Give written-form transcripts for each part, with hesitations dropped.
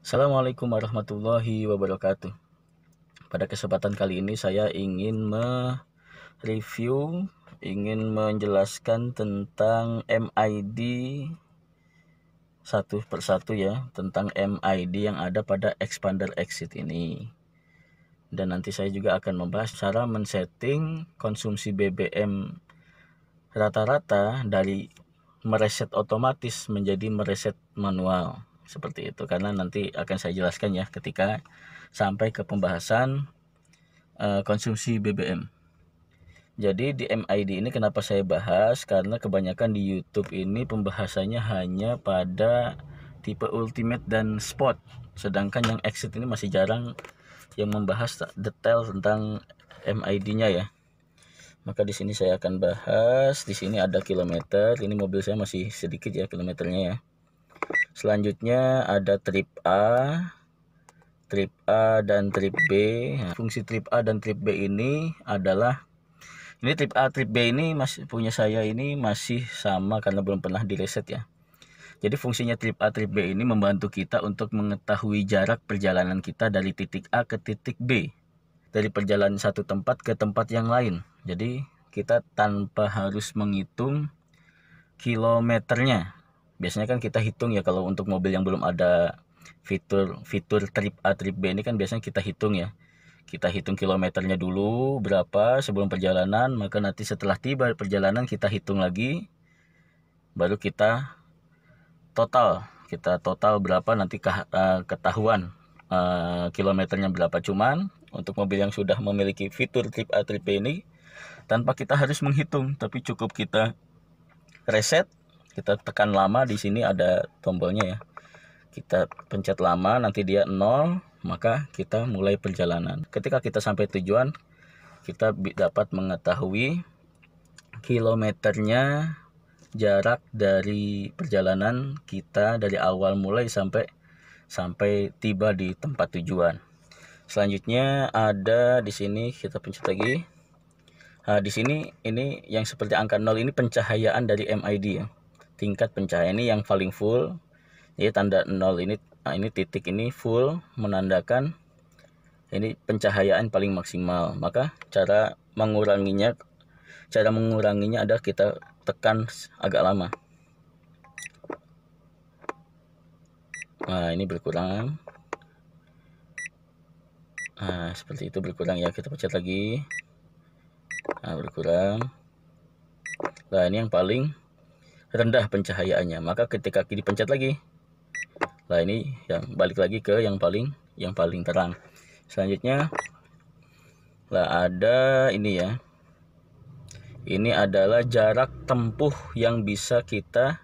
Assalamualaikum warahmatullahi wabarakatuh. Pada kesempatan kali ini saya ingin mereview, ingin menjelaskan tentang MID satu persatu ya, tentang MID yang ada pada expander exit ini. Dan nanti saya juga akan membahas cara men-setting konsumsi BBM rata-rata dari mereset otomatis menjadi mereset manual. Seperti itu, karena nanti akan saya jelaskan ya ketika sampai ke pembahasan konsumsi BBM. Jadi di MID ini kenapa saya bahas, karena kebanyakan di YouTube ini pembahasannya hanya pada tipe ultimate dan spot, sedangkan yang exit ini masih jarang yang membahas detail tentang MID-nya ya. Maka di sini saya akan bahas. Di sini ada kilometer. Ini mobil saya masih sedikit ya kilometernya ya. Selanjutnya ada trip A dan trip B. Nah, fungsi trip A dan trip B ini adalah, ini trip A, trip B ini masih punya saya ini masih sama karena belum pernah direset ya. Jadi fungsinya trip A, trip B ini membantu kita untuk mengetahui jarak perjalanan kita dari titik A ke titik B, dari perjalanan satu tempat ke tempat yang lain. Jadi kita tanpa harus menghitung kilometernya. Biasanya kan kita hitung ya, kalau untuk mobil yang belum ada fitur trip A, trip B ini kan biasanya kita hitung ya. Kita hitung kilometernya dulu berapa sebelum perjalanan, maka nanti setelah tiba perjalanan kita hitung lagi, baru kita total berapa nanti ketahuan kilometernya berapa. Cuman untuk mobil yang sudah memiliki fitur trip A, trip B ini tanpa kita harus menghitung, tapi cukup kita reset, kita tekan lama. Di sini ada tombolnya ya, kita pencet lama, nanti dia 0, maka kita mulai perjalanan. Ketika kita sampai tujuan, kita dapat mengetahui kilometernya, jarak dari perjalanan kita dari awal mulai sampai tiba di tempat tujuan. Selanjutnya ada di sini, kita pencet lagi. Nah, di sini ini yang seperti angka 0 ini pencahayaan dari MID ya. Tingkat pencahayaan ini yang paling full. Jadi tanda 0 ini, nah ini titik ini full, menandakan ini pencahayaan paling maksimal. Maka cara menguranginya adalah kita tekan agak lama. Nah, ini berkurang. Nah, seperti itu berkurang ya. Kita pencet lagi. Nah, berkurang. Nah, ini yang paling rendah pencahayaannya. Maka ketika dipencet lagi, nah ini yang balik lagi ke yang paling terang. Selanjutnya lah ada ini ya. Ini adalah jarak tempuh yang bisa kita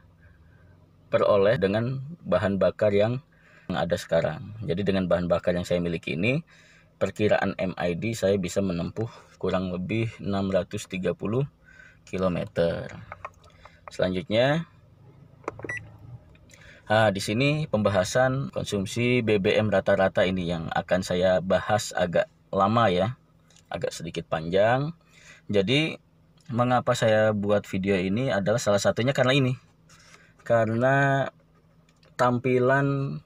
peroleh dengan bahan bakar yang ada sekarang. Jadi dengan bahan bakar yang saya miliki ini, perkiraan MID saya bisa menempuh kurang lebih 630 km. Selanjutnya, di sini pembahasan konsumsi BBM rata-rata ini yang akan saya bahas agak lama ya, agak sedikit panjang. Jadi mengapa saya buat video ini adalah salah satunya karena tampilan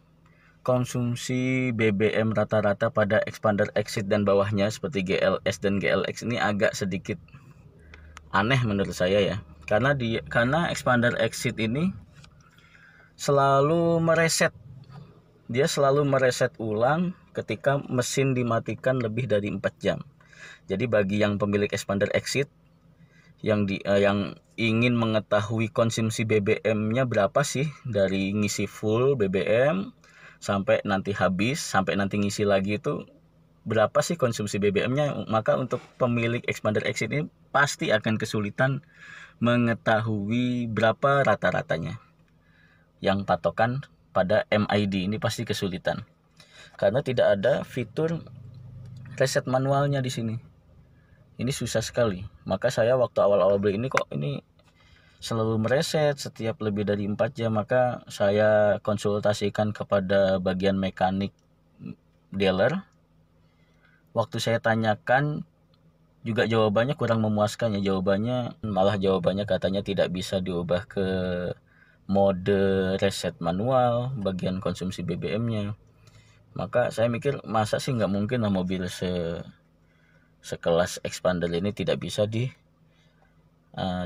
konsumsi BBM rata-rata pada expander exit dan bawahnya seperti GLS dan GLX ini agak sedikit aneh menurut saya ya. Karena expander exit ini selalu mereset. Dia selalu mereset ulang ketika mesin dimatikan lebih dari 4 jam. Jadi bagi yang pemilik expander exit yang ingin mengetahui konsumsi BBM-nya berapa sih dari ngisi full BBM sampai nanti habis, sampai nanti ngisi lagi, itu berapa sih konsumsi BBM-nya, maka untuk pemilik expander exit ini pasti akan kesulitan mengetahui berapa rata-ratanya. Yang patokan pada MID ini pasti kesulitan karena tidak ada fitur reset manualnya di sini. Ini susah sekali. Maka saya waktu awal-awal beli ini kok ini selalu mereset setiap lebih dari 4 jam. Maka saya konsultasikan kepada bagian mekanik dealer. Waktu saya tanyakan juga jawabannya kurang memuaskan ya. Jawabannya katanya tidak bisa diubah ke mode reset manual bagian konsumsi BBM-nya. Maka saya mikir masa sih nggak mungkin lah mobil sekelas expander ini tidak bisa di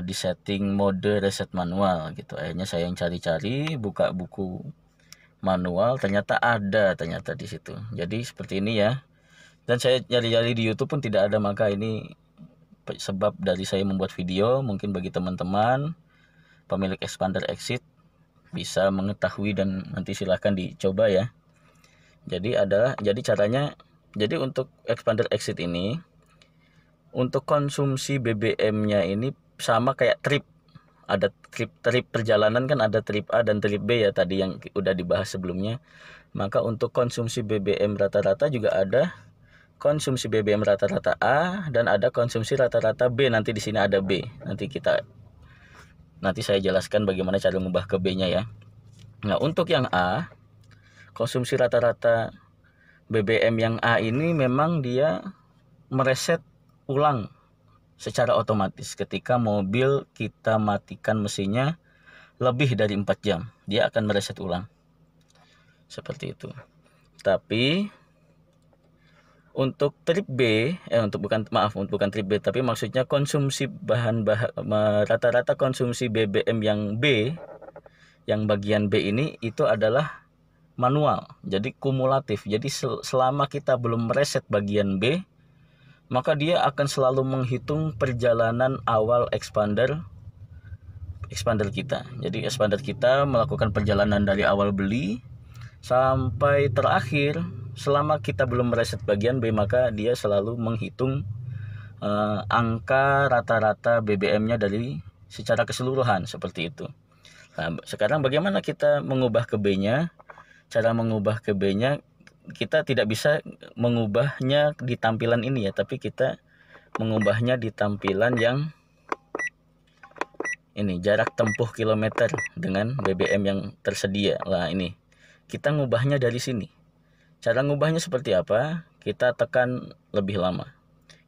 setting mode reset manual gitu. Akhirnya saya yang cari-cari, buka buku manual, ternyata di situ. Jadi seperti ini ya. Dan saya nyari-nyari di YouTube pun tidak ada, maka ini sebab dari saya membuat video. Mungkin bagi teman-teman pemilik expander exit bisa mengetahui dan nanti silahkan dicoba ya. Jadi caranya, jadi untuk expander exit ini, untuk konsumsi BBM-nya ini sama kayak trip. Ada trip perjalanan kan, ada trip A dan trip B ya, tadi yang udah dibahas sebelumnya. Maka untuk konsumsi BBM rata-rata juga ada konsumsi BBM rata-rata A dan ada konsumsi rata-rata B. Nanti di sini ada B. Nanti saya jelaskan bagaimana cara mengubah ke B-nya ya. Nah, untuk yang A, konsumsi rata-rata BBM yang A ini memang dia mereset ulang secara otomatis ketika mobil kita matikan mesinnya lebih dari 4 jam. Dia akan mereset ulang. Seperti itu. Tapi untuk trip B, bukan trip B, tapi maksudnya konsumsi rata-rata konsumsi BBM yang B, yang bagian B ini itu adalah manual, jadi kumulatif. Jadi selama kita belum mereset bagian B, maka dia akan selalu menghitung perjalanan awal expander kita. Jadi expander kita melakukan perjalanan dari awal beli sampai terakhir. Selama kita belum mereset bagian B, maka dia selalu menghitung angka rata-rata BBM-nya dari secara keseluruhan, seperti itu. Nah, sekarang bagaimana kita mengubah ke B-nya? Cara mengubah ke B-nya, kita tidak bisa mengubahnya di tampilan ini ya, tapi kita mengubahnya di tampilan yang ini, jarak tempuh kilometer dengan BBM yang tersedia. Lah ini, kita ngubahnya dari sini. Cara ngubahnya seperti apa? Kita tekan lebih lama.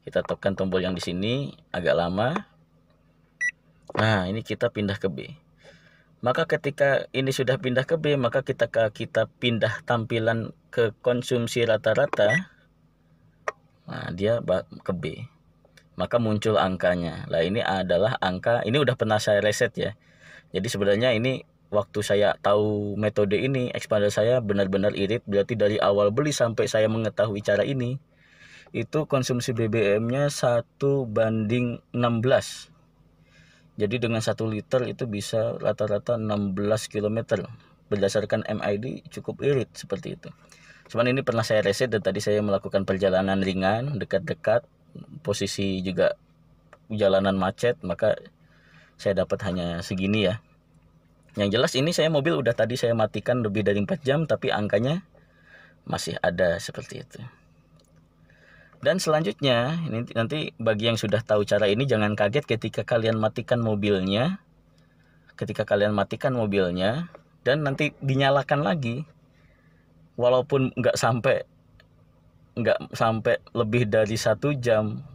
Kita tekan tombol yang di sini agak lama. Nah, ini kita pindah ke B. Maka ketika ini sudah pindah ke B, maka kita pindah tampilan ke konsumsi rata-rata. Nah, dia ke B. Maka muncul angkanya. Lah, ini adalah angka, ini udah pernah saya reset ya. Jadi sebenarnya ini waktu saya tahu metode ini, expander saya benar-benar irit. Berarti dari awal beli sampai saya mengetahui cara ini, itu konsumsi BBM-nya 1:16. Jadi dengan 1 liter itu bisa rata-rata 16 km. Berdasarkan MID cukup irit seperti itu. Cuman ini pernah saya reset dan tadi saya melakukan perjalanan ringan, dekat-dekat, posisi juga jalanan macet, maka saya dapat hanya segini ya. Yang jelas ini mobil udah tadi saya matikan lebih dari 4 jam, tapi angkanya masih ada seperti itu. Dan selanjutnya, ini nanti bagi yang sudah tahu cara ini, jangan kaget ketika kalian matikan mobilnya. Dan nanti dinyalakan lagi, walaupun nggak sampai lebih dari 1 jam,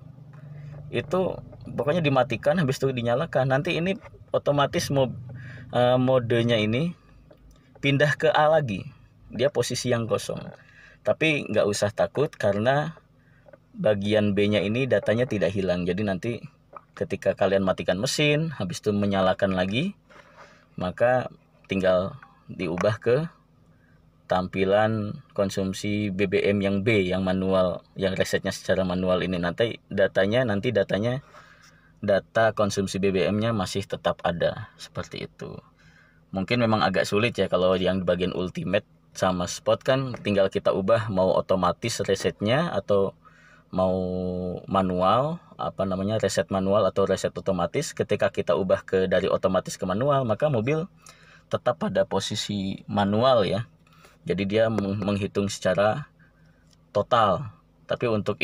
itu pokoknya dimatikan habis itu dinyalakan. Nanti ini otomatis modenya ini pindah ke A lagi, dia posisi yang kosong. Tapi nggak usah takut karena bagian B-nya ini datanya tidak hilang. Jadi nanti ketika kalian matikan mesin habis itu menyalakan lagi, maka tinggal diubah ke tampilan konsumsi BBM yang B, yang manual, yang resetnya secara manual ini. Nanti datanya data konsumsi BBM-nya masih tetap ada seperti itu. Mungkin memang agak sulit ya kalau yang di bagian ultimate sama sport kan tinggal kita ubah mau otomatis resetnya atau mau manual, reset manual atau reset otomatis. Ketika kita ubah dari otomatis ke manual, maka mobil tetap pada posisi manual ya. Jadi dia menghitung secara total. Tapi untuk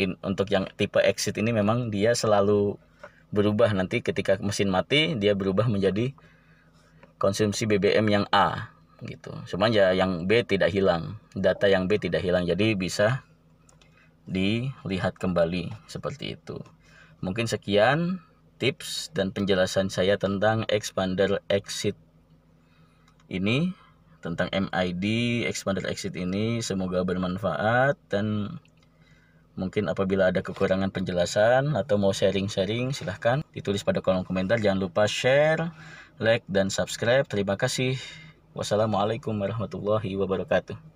yang tipe exit ini memang dia selalu berubah. Nanti ketika mesin mati dia berubah menjadi konsumsi BBM yang A gitu. Cuman ya yang B tidak hilang. Data yang B tidak hilang. Jadi bisa dilihat kembali seperti itu. Mungkin sekian tips dan penjelasan saya tentang expander exit ini. tentang MID expander exit ini. Semoga bermanfaat, dan mungkin apabila ada kekurangan penjelasan atau mau sharing-sharing, silahkan ditulis pada kolom komentar. Jangan lupa share, like, dan subscribe. Terima kasih. Wassalamualaikum warahmatullahi wabarakatuh.